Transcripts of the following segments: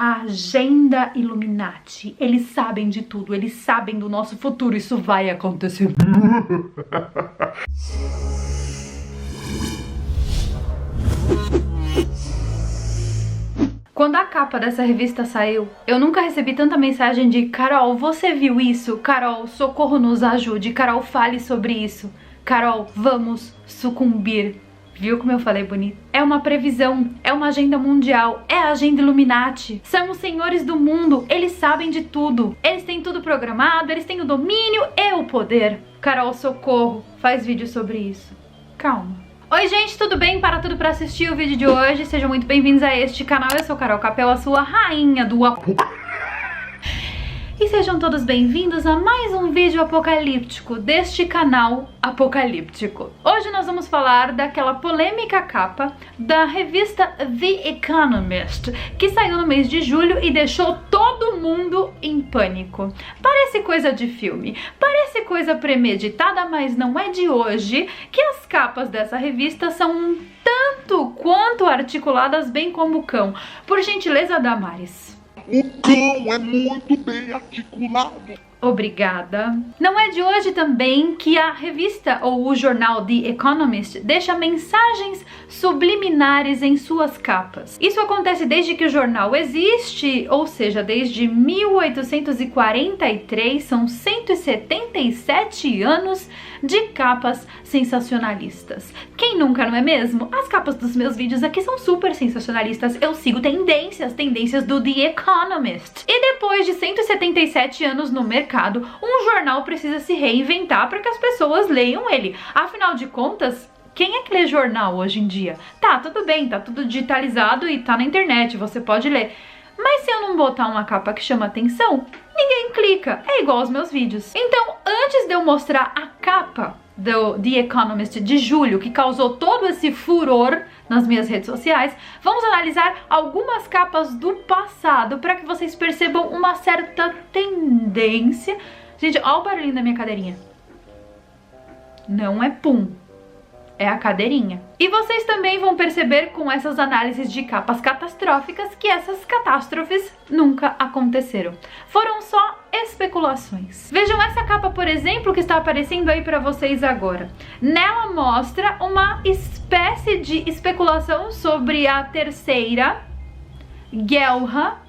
a agenda Illuminati. Eles sabem de tudo, eles sabem do nosso futuro, isso vai acontecer. Quando a capa dessa revista saiu, eu nunca recebi tanta mensagem de Carol, você viu isso? Carol, socorro, nos ajude. Carol, fale sobre isso. Carol, vamos sucumbir. Viu como eu falei bonito? É uma previsão, é uma agenda mundial, é a agenda Illuminati. São os senhores do mundo, eles sabem de tudo. Eles têm tudo programado, eles têm o domínio e o poder. Carol, socorro, faz vídeo sobre isso. Calma. Oi gente, tudo bem? Para tudo para assistir o vídeo de hoje. Sejam muito bem-vindos a este canal. Eu sou Carol Capel, a sua rainha do E sejam todos bem-vindos a mais um vídeo apocalíptico deste canal apocalíptico. Hoje nós vamos falar daquela polêmica capa da revista The Economist, que saiu no mês de julho e deixou todo mundo em pânico. Parece coisa de filme, parece coisa premeditada, mas não é de hoje que as capas dessa revista são um tanto quanto articuladas, bem como o cão. Por gentileza, Damares. O cão é muito bem articulado. Obrigada. Não é de hoje também que a revista ou o jornal The Economist deixa mensagens subliminares em suas capas. Isso acontece desde que o jornal existe, ou seja, desde 1843, são 177 anos de capas sensacionalistas. Quem nunca, não é mesmo? As capas dos meus vídeos aqui são super sensacionalistas. Eu sigo tendências do The Economist. E depois de 177 anos no mercado, um jornal precisa se reinventar para que as pessoas leiam ele. Afinal de contas, quem é que lê jornal hoje em dia? Tá, tudo bem, tá tudo digitalizado e tá na internet, você pode ler. Mas se eu não botar uma capa que chama atenção, ninguém clica. É igual aos meus vídeos. Então, antes de eu mostrar a capa do The Economist de julho, que causou todo esse furor nas minhas redes sociais, vamos analisar algumas capas do passado para que vocês percebam uma certa tendência. Gente, olha o barulhinho da minha cadeirinha. Não é pum, é a cadeirinha. E vocês também vão perceber com essas análises de capas catastróficas que essas catástrofes nunca aconteceram. Foram só especulações. Vejam essa capa, por exemplo, que está aparecendo aí para vocês agora. Nela mostra uma espécie de especulação sobre a terceira guerra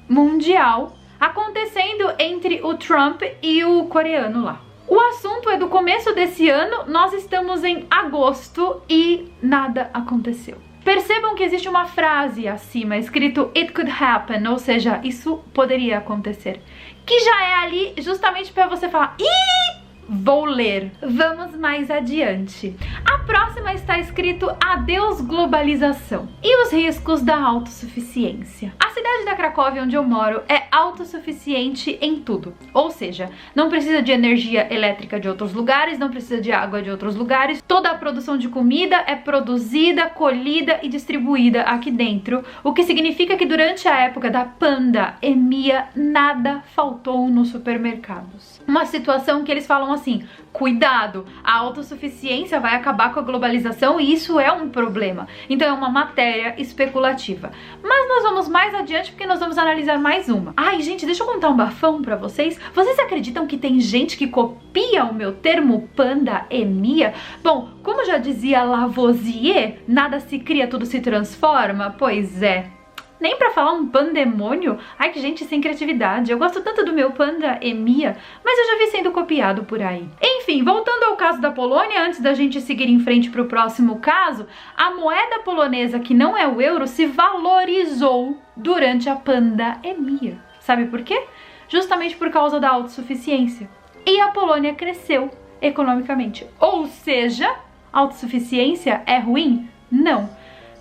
mundial acontecendo entre o Trump e o coreano lá. O assunto é do começo desse ano, nós estamos em agosto e nada aconteceu. Percebam que existe uma frase acima, escrito It could happen, ou seja, isso poderia acontecer. Que já é ali justamente para você falar, ih, vou ler. Vamos mais adiante. A próxima está escrito Adeus globalização e os riscos da autossuficiência. A cidade da Cracóvia, onde eu moro, é autossuficiente em tudo. Ou seja, não precisa de energia elétrica de outros lugares, não precisa de água de outros lugares. Toda a produção de comida é produzida, colhida e distribuída aqui dentro, o que significa que durante a época da pandemia nada faltou nos supermercados. Uma situação que eles falam assim, cuidado, a autossuficiência vai acabar com a globalização e isso é um problema. Então é uma matéria especulativa. Mas nós vamos mais adiante porque nós vamos analisar mais uma. Ai, gente, deixa eu contar um bafão pra vocês. Vocês acreditam que tem gente que copia o meu termo pandemia? Bom, como já dizia Lavoisier, nada se cria, tudo se transforma? Pois é. Nem pra falar um pandemônio? Ai, que gente sem criatividade. Eu gosto tanto do meu pandemia, mas eu já vi sendo copiado por aí. Enfim, voltando ao caso da Polônia, antes da gente seguir em frente pro próximo caso, a moeda polonesa, que não é o euro, se valorizou durante a pandemia. Sabe por quê? Justamente por causa da autossuficiência. E a Polônia cresceu economicamente. Ou seja, autossuficiência é ruim? Não,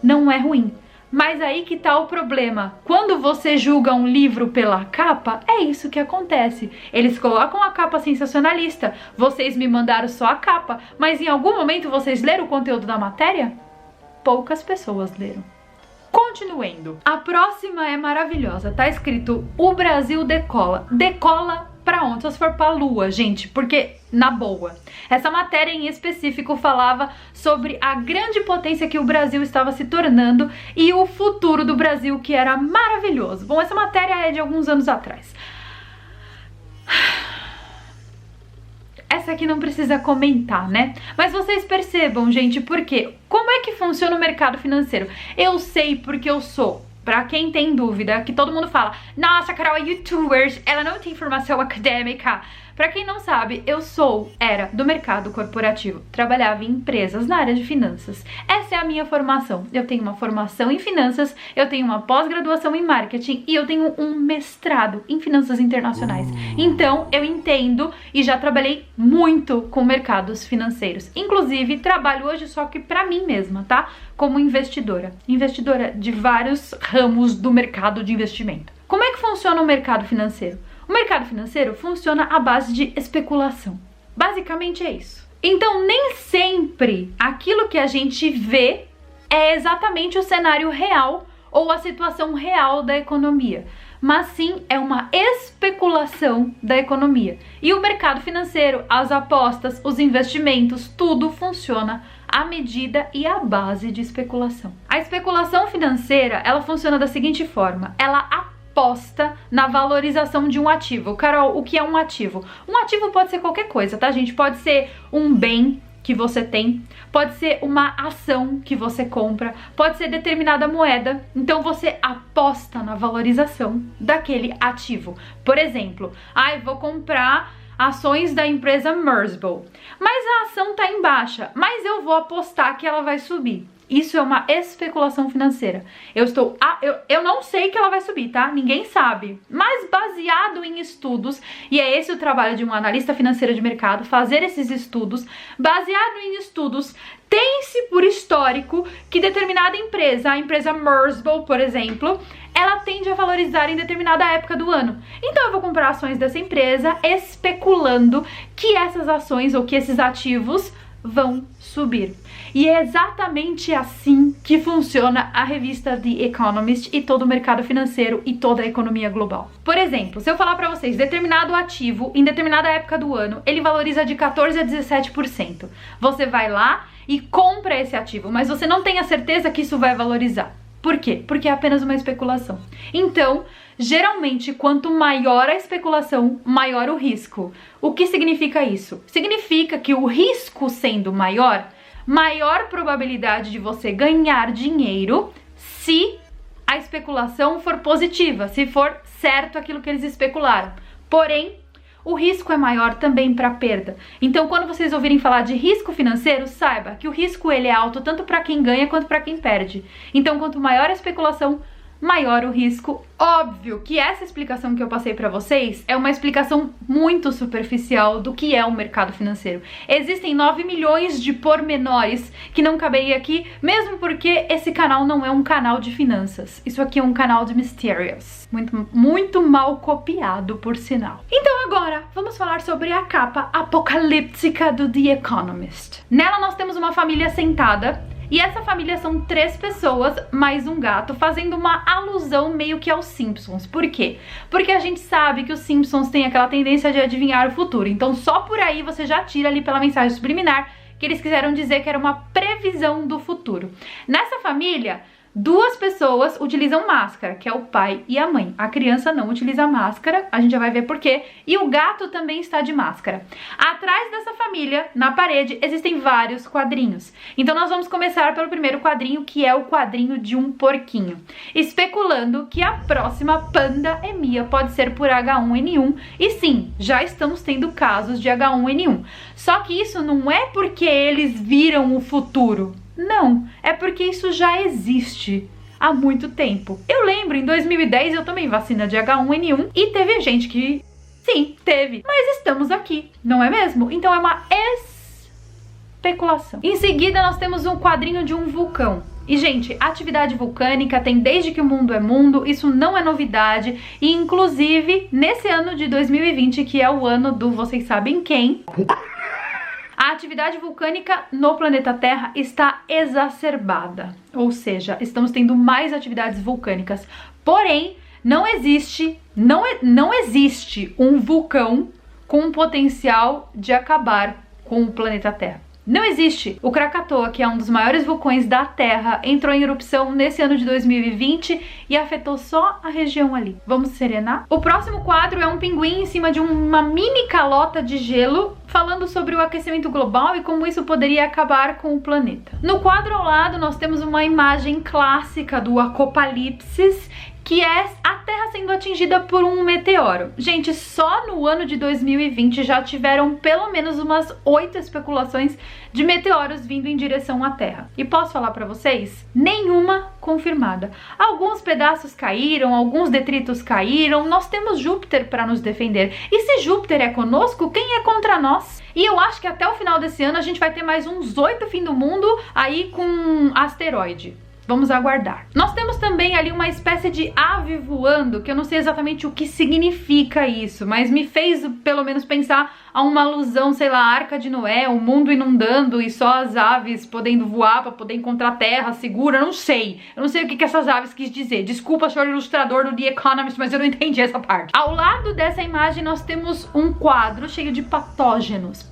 não é ruim. Mas aí que tá o problema. Quando você julga um livro pela capa, é isso que acontece. Eles colocam a capa sensacionalista. Vocês me mandaram só a capa, mas em algum momento vocês leram o conteúdo da matéria? Poucas pessoas leram. Continuando. A próxima é maravilhosa. Tá escrito: o Brasil decola. Decola pra onde? Só se for pra lua, gente, porque, na boa, essa matéria em específico falava sobre a grande potência que o Brasil estava se tornando e o futuro do Brasil, que era maravilhoso. Bom, essa matéria é de alguns anos atrás. Essa aqui não precisa comentar, né? Mas vocês percebam, gente, porque como é que funciona o mercado financeiro? Eu sei porque eu sou. Pra quem tem dúvida, que todo mundo fala, nossa, Carol é youtuber, ela não tem formação acadêmica. Pra quem não sabe, era do mercado corporativo, trabalhava em empresas na área de finanças. Essa é a minha formação. Eu tenho uma formação em finanças, eu tenho uma pós-graduação em marketing e eu tenho um mestrado em finanças internacionais. Então, eu entendo e já trabalhei muito com mercados financeiros. Inclusive, trabalho hoje só que pra mim mesma, tá? Como investidora. Investidora de vários ramos do mercado de investimento. Como é que funciona o mercado financeiro? O mercado financeiro funciona à base de especulação. Basicamente é isso. Então, nem sempre aquilo que a gente vê é exatamente o cenário real ou a situação real da economia, mas sim é uma especulação da economia. E o mercado financeiro, as apostas, os investimentos, tudo funciona à medida e à base de especulação. A especulação financeira, ela funciona da seguinte forma: ela aposta na valorização de um ativo. Carol, o que é um ativo? Um ativo pode ser qualquer coisa, tá, gente? Pode ser um bem que você tem, pode ser uma ação que você compra, pode ser determinada moeda. Então você aposta na valorização daquele ativo. Por exemplo, vou comprar ações da empresa Mersbow, mas a ação tá em baixa, mas eu vou apostar que ela vai subir. Isso é uma especulação financeira. Eu não sei que ela vai subir, tá? Ninguém sabe. Mas baseado em estudos, e é esse o trabalho de um analista financeiro de mercado, fazer esses estudos, baseado em estudos, tem-se por histórico que determinada empresa, a empresa Mersbow, por exemplo, ela tende a valorizar em determinada época do ano. Então eu vou comprar ações dessa empresa especulando que essas ações ou que esses ativos vão subir. E é exatamente assim que funciona a revista The Economist e todo o mercado financeiro e toda a economia global. Por exemplo, se eu falar pra vocês, determinado ativo, em determinada época do ano, ele valoriza de 14% a 17%. Você vai lá e compra esse ativo, mas você não tem a certeza que isso vai valorizar. Por quê? Porque é apenas uma especulação. Então, geralmente, quanto maior a especulação, maior o risco. O que significa isso? Significa que o risco sendo maior, maior probabilidade de você ganhar dinheiro se a especulação for positiva, se for certo aquilo que eles especularam. Porém, o risco é maior também para perda. Então, quando vocês ouvirem falar de risco financeiro, saiba que o risco ele é alto tanto para quem ganha quanto para quem perde. Então, quanto maior a especulação, maior o risco. Óbvio que essa explicação que eu passei pra vocês é uma explicação muito superficial do que é o mercado financeiro. Existem 9 milhões de pormenores que não caberia aqui, mesmo porque esse canal não é um canal de finanças. Isso aqui é um canal de mistérios. Muito mal copiado, por sinal. Então agora, vamos falar sobre a capa apocalíptica do The Economist. Nela nós temos uma família sentada. E essa família são 3 pessoas, mais um gato, fazendo uma alusão meio que aos Simpsons. Por quê? Porque a gente sabe que os Simpsons têm aquela tendência de adivinhar o futuro. Então só por aí você já tira ali pela mensagem subliminar que eles quiseram dizer que era uma previsão do futuro. Nessa família, 2 pessoas utilizam máscara, que é o pai e a mãe. A criança não utiliza máscara, a gente já vai ver por quê. E o gato também está de máscara. Atrás dessa família, na parede, existem vários quadrinhos. Então nós vamos começar pelo primeiro quadrinho, que é o quadrinho de um porquinho. Especulando que a próxima pandemia pode ser por H1N1. E sim, já estamos tendo casos de H1N1. Só que isso não é porque eles viram o futuro. Não, é porque isso já existe há muito tempo. Eu lembro, em 2010 eu tomei vacina de H1N1 e teve gente que, sim, teve. Mas estamos aqui, não é mesmo? Então é uma especulação. Em seguida nós temos um quadrinho de um vulcão. E, gente, atividade vulcânica tem desde que o mundo é mundo, isso não é novidade. E, inclusive, nesse ano de 2020, que é o ano do vocês sabem quem... A atividade vulcânica no planeta Terra está exacerbada, ou seja, estamos tendo mais atividades vulcânicas. Porém, Não existe um vulcão com o potencial de acabar com o planeta Terra. Não existe. O Krakatoa, que é um dos maiores vulcões da Terra, entrou em erupção nesse ano de 2020 e afetou só a região ali. Vamos serenar? O próximo quadro é um pinguim em cima de uma mini calota de gelo, falando sobre o aquecimento global e como isso poderia acabar com o planeta. No quadro ao lado, nós temos uma imagem clássica do Apocalipse, que é a Terra sendo atingida por um meteoro. Gente, só no ano de 2020 já tiveram pelo menos umas 8 especulações de meteoros vindo em direção à Terra. E posso falar pra vocês? Nenhuma confirmada. Alguns pedaços caíram, alguns detritos caíram, nós temos Júpiter para nos defender. E se Júpiter é conosco, quem é contra nós? E eu acho que até o final desse ano a gente vai ter mais uns 8 fim do mundo aí com asteroide. Vamos aguardar. Nós temos também ali uma espécie de ave voando, que eu não sei exatamente o que significa isso, mas me fez pelo menos pensar a uma alusão, sei lá, Arca de Noé, o mundo inundando e só as aves podendo voar para poder encontrar a terra segura, eu não sei o que essas aves quis dizer. Desculpa, senhor ilustrador do The Economist, mas eu não entendi essa parte. Ao lado dessa imagem nós temos um quadro cheio de patógenos,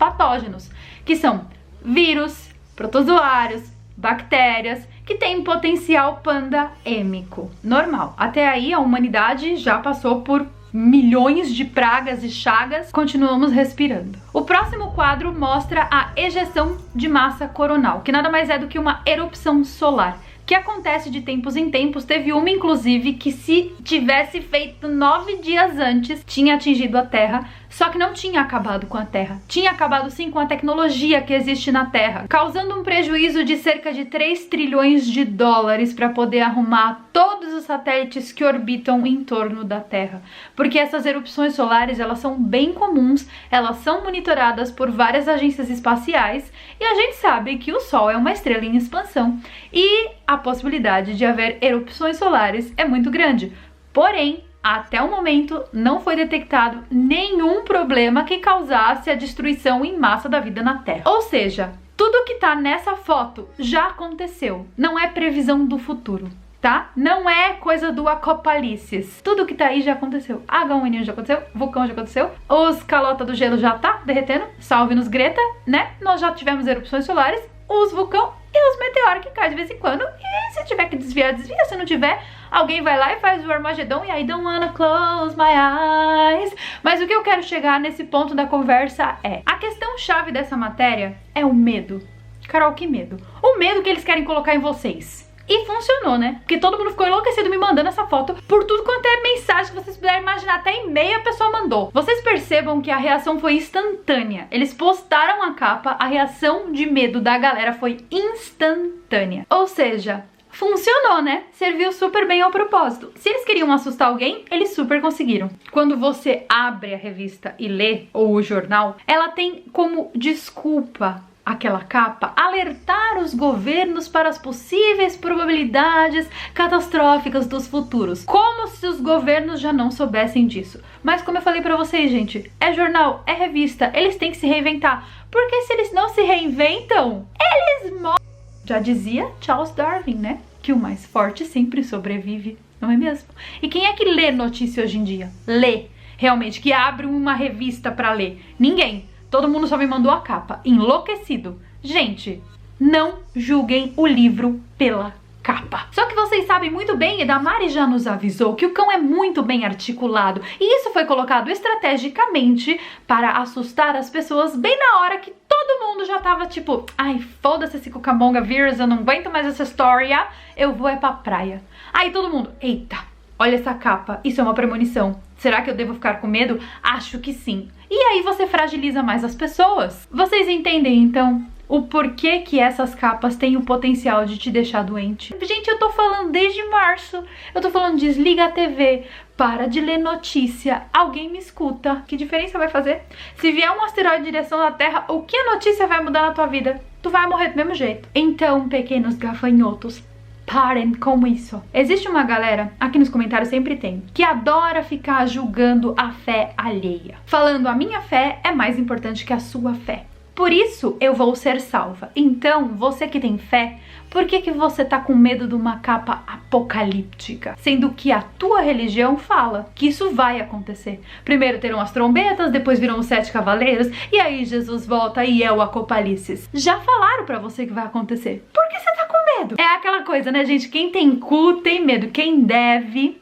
que são vírus, protozoários, bactérias, que tem potencial pandêmico. Normal. Até aí a humanidade já passou por milhões de pragas e chagas, continuamos respirando. O próximo quadro mostra a ejeção de massa coronal, que nada mais é do que uma erupção solar, que acontece de tempos em tempos. Teve uma, inclusive, que se tivesse feito 9 dias antes, tinha atingido a Terra, só que não tinha acabado com a Terra. Tinha acabado sim com a tecnologia que existe na Terra, causando um prejuízo de cerca de 3 trilhões de dólares para poder arrumar todos os satélites que orbitam em torno da Terra. Porque essas erupções solares, elas são bem comuns, elas são monitoradas por várias agências espaciais e a gente sabe que o Sol é uma estrela em expansão e a possibilidade de haver erupções solares é muito grande. Porém, até o momento, não foi detectado nenhum problema que causasse a destruição em massa da vida na Terra. Ou seja, tudo que tá nessa foto já aconteceu. Não é previsão do futuro, tá? Não é coisa do Apocalipse. Tudo que tá aí já aconteceu. H1N1 já aconteceu, vulcão já aconteceu, os calotas do gelo já tá derretendo, salve-nos Greta, né? Nós já tivemos erupções solares, os vulcão e os meteoros que caem de vez em quando. E se tiver que desviar, desvia. Se não tiver, alguém vai lá e faz o Armagedon e aí don't wanna close my eyes. Mas o que eu quero chegar nesse ponto da conversa é: a questão chave dessa matéria é o medo. Carol, que medo? O medo que eles querem colocar em vocês. E funcionou, né? Porque todo mundo ficou enlouquecido me mandando essa foto por tudo quanto é mensagem que vocês puderem imaginar. Até e-mail a pessoa mandou. Vocês percebam que a reação foi instantânea. Eles postaram a capa, a reação de medo da galera foi instantânea. Ou seja, funcionou, né? Serviu super bem ao propósito. Se eles queriam assustar alguém, eles super conseguiram. Quando você abre a revista e lê, ou o jornal, ela tem como desculpa aquela capa alertar os governos para as possíveis probabilidades catastróficas dos futuros. Como se os governos já não soubessem disso. Mas como eu falei pra vocês, gente, é jornal, é revista, eles têm que se reinventar. Porque se eles não se reinventam, eles morrem. Já dizia Charles Darwin, né? Que o mais forte sempre sobrevive, não é mesmo? E quem é que lê notícia hoje em dia? Lê, realmente, que abre uma revista pra ler? Ninguém. Todo mundo só me mandou a capa, enlouquecido. Gente, não julguem o livro pela capa. Só que vocês sabem muito bem, e Damari já nos avisou, que o cão é muito bem articulado. E isso foi colocado estrategicamente para assustar as pessoas bem na hora que todo mundo já tava tipo, ai, foda-se esse cucamonga vírus, eu não aguento mais essa história, eu vou é pra praia. Aí todo mundo, eita, olha essa capa, isso é uma premonição. Será que eu devo ficar com medo? Acho que sim. E aí você fragiliza mais as pessoas. Vocês entendem, então, o porquê que essas capas têm o potencial de te deixar doente? Gente, eu tô falando desde março. Eu tô falando, desliga a TV, para de ler notícia. Alguém me escuta. Que diferença vai fazer? Se vier um asteroide em direção à Terra, o que a notícia vai mudar na tua vida? Tu vai morrer do mesmo jeito. Então, pequenos gafanhotos, parem com isso. Existe uma galera, aqui nos comentários sempre tem, que adora ficar julgando a fé alheia. Falando, a minha fé é mais importante que a sua fé. Por isso eu vou ser salva. Então, você que tem fé, Por que que você tá com medo de uma capa apocalíptica? Sendo que a tua religião fala que isso vai acontecer. Primeiro terão as trombetas, depois virão os 7 cavaleiros, e aí Jesus volta e é o Apocalipse. Já falaram pra você que vai acontecer. Por que você tá com medo? É aquela coisa, né, gente? Quem tem cu tem medo. Quem deve...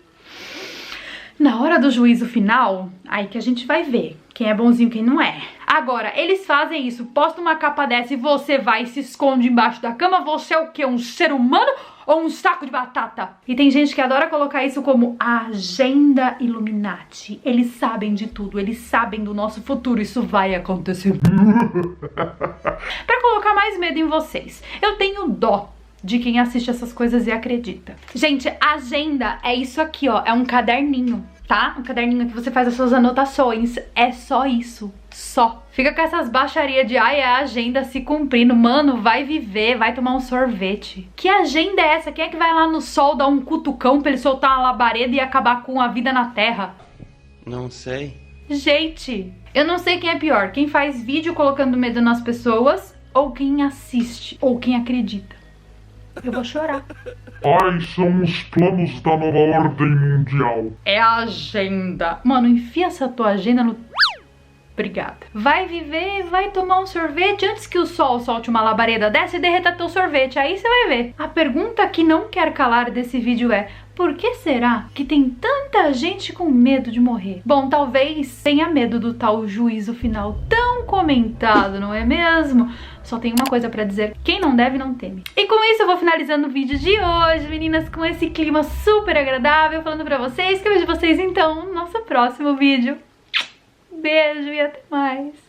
Na hora do juízo final, aí que a gente vai ver quem é bonzinho e quem não é. Agora, eles fazem isso, postam uma capa dessa e você vai e se esconde embaixo da cama. Você é o quê? Um ser humano ou um saco de batata? E tem gente que adora colocar isso como a agenda Illuminati. Eles sabem de tudo, eles sabem do nosso futuro, isso vai acontecer. Pra colocar mais medo em vocês, eu tenho dó de quem assiste essas coisas e acredita. Gente, agenda é isso aqui, ó. É um caderninho, tá? Um caderninho que você faz as suas anotações. É só isso. Só. Fica com essas baixarias de ai, é a agenda se cumprindo. Mano, vai viver, vai tomar um sorvete. Que agenda é essa? Quem é que vai lá no sol dar um cutucão pra ele soltar uma labareda e acabar com a vida na terra? Não sei. Gente, eu não sei quem é pior. Quem faz vídeo colocando medo nas pessoas ou quem assiste ou quem acredita. Eu vou chorar. Ai, são os planos da nova ordem mundial. É a agenda. Mano, enfia essa tua agenda no... Obrigada. Vai viver, vai tomar um sorvete antes que o sol solte uma labareda dessa e derreta teu sorvete. Aí você vai ver. A pergunta que não quer calar desse vídeo é: por que será que tem tanta gente com medo de morrer? Bom, talvez tenha medo do tal juízo final tão comentado, não é mesmo? Só tem uma coisa pra dizer: quem não deve, não teme. E com isso eu vou finalizando o vídeo de hoje, meninas, com esse clima super agradável, falando pra vocês que eu vejo vocês então no nosso próximo vídeo. Beijo e até mais!